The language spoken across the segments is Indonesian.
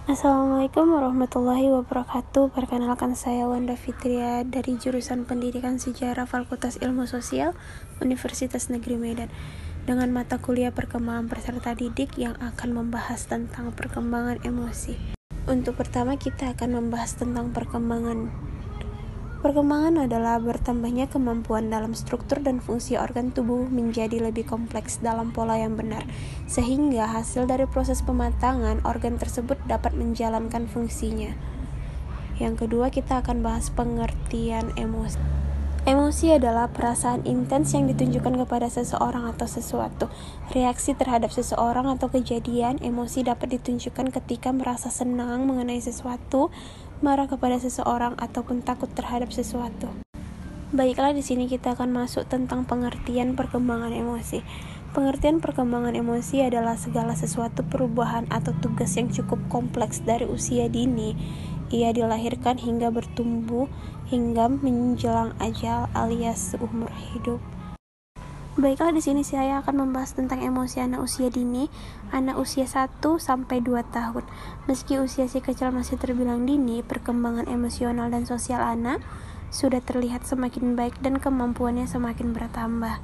Assalamualaikum warahmatullahi wabarakatuh. Perkenalkan, saya Wanda Fitria dari jurusan Pendidikan Sejarah Fakultas Ilmu Sosial Universitas Negeri Medan, dengan mata kuliah perkembangan peserta didik yang akan membahas tentang perkembangan emosi. Untuk pertama, kita akan membahas tentang perkembangan. Perkembangan adalah bertambahnya kemampuan dalam struktur dan fungsi organ tubuh menjadi lebih kompleks dalam pola yang benar, sehingga hasil dari proses pematangan organ tersebut dapat menjalankan fungsinya. Yang kedua, kita akan bahas pengertian emosi. Emosi adalah perasaan intens yang ditunjukkan kepada seseorang atau sesuatu. Reaksi terhadap seseorang atau kejadian. Emosi dapat ditunjukkan ketika merasa senang mengenai sesuatu, marah kepada seseorang, ataupun takut terhadap sesuatu. Baiklah, di sini kita akan masuk tentang pengertian perkembangan emosi. Pengertian perkembangan emosi adalah segala sesuatu perubahan atau tugas yang cukup kompleks dari usia dini. Ia dilahirkan hingga bertumbuh hingga menjelang ajal alias seumur hidup. Baiklah, di sini saya akan membahas tentang emosi anak usia dini, anak usia 1 sampai 2 tahun. Meski usia si kecil masih terbilang dini, perkembangan emosional dan sosial anak sudah terlihat semakin baik dan kemampuannya semakin bertambah.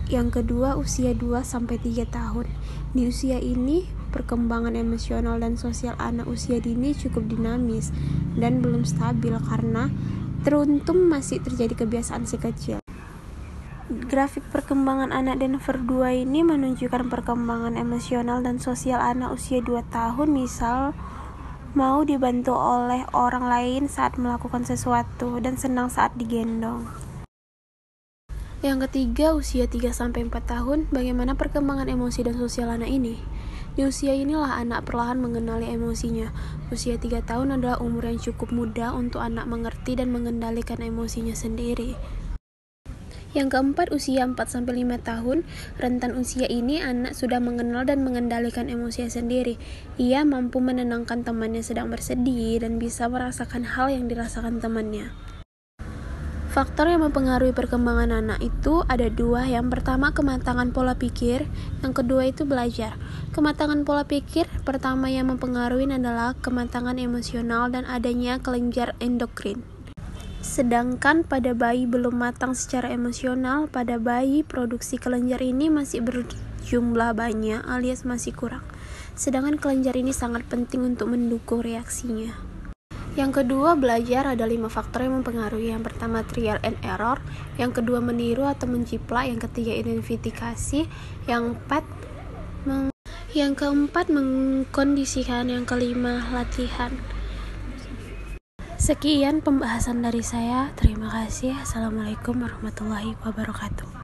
Yang kedua, usia 2 sampai 3 tahun. Di usia ini, perkembangan emosional dan sosial anak usia dini cukup dinamis dan belum stabil karena teruntung masih terjadi kebiasaan si kecil. Grafik perkembangan anak Denver 2 ini menunjukkan perkembangan emosional dan sosial anak usia 2 tahun, misal mau dibantu oleh orang lain saat melakukan sesuatu dan senang saat digendong. Yang ketiga, usia 3-4 tahun. Bagaimana perkembangan emosi dan sosial anak ini? Di usia inilah anak perlahan mengenali emosinya. Usia 3 tahun adalah umur yang cukup muda untuk anak mengerti dan mengendalikan emosinya sendiri. Yang keempat, usia 4-5 tahun. Rentan usia ini anak sudah mengenal dan mengendalikan emosinya sendiri. Ia mampu menenangkan temannya sedang bersedih dan bisa merasakan hal yang dirasakan temannya. Faktor yang mempengaruhi perkembangan anak itu ada 2. Yang pertama, kematangan pola pikir. Yang kedua itu belajar. Kematangan pola pikir pertama yang mempengaruhi adalah kematangan emosional dan adanya kelenjar endokrin. Sedangkan pada bayi belum matang secara emosional, pada bayi produksi kelenjar ini masih berjumlah banyak alias masih kurang. Sedangkan kelenjar ini sangat penting untuk mendukung reaksinya. Yang kedua, belajar. Ada 5 faktor yang mempengaruhi. Yang pertama, trial and error. Yang kedua, meniru atau menciplak. Yang ketiga, identifikasi. Yang keempat, mengkondisikan. Yang kelima, latihan. Sekian pembahasan dari saya. Terima kasih. Assalamualaikum warahmatullahi wabarakatuh.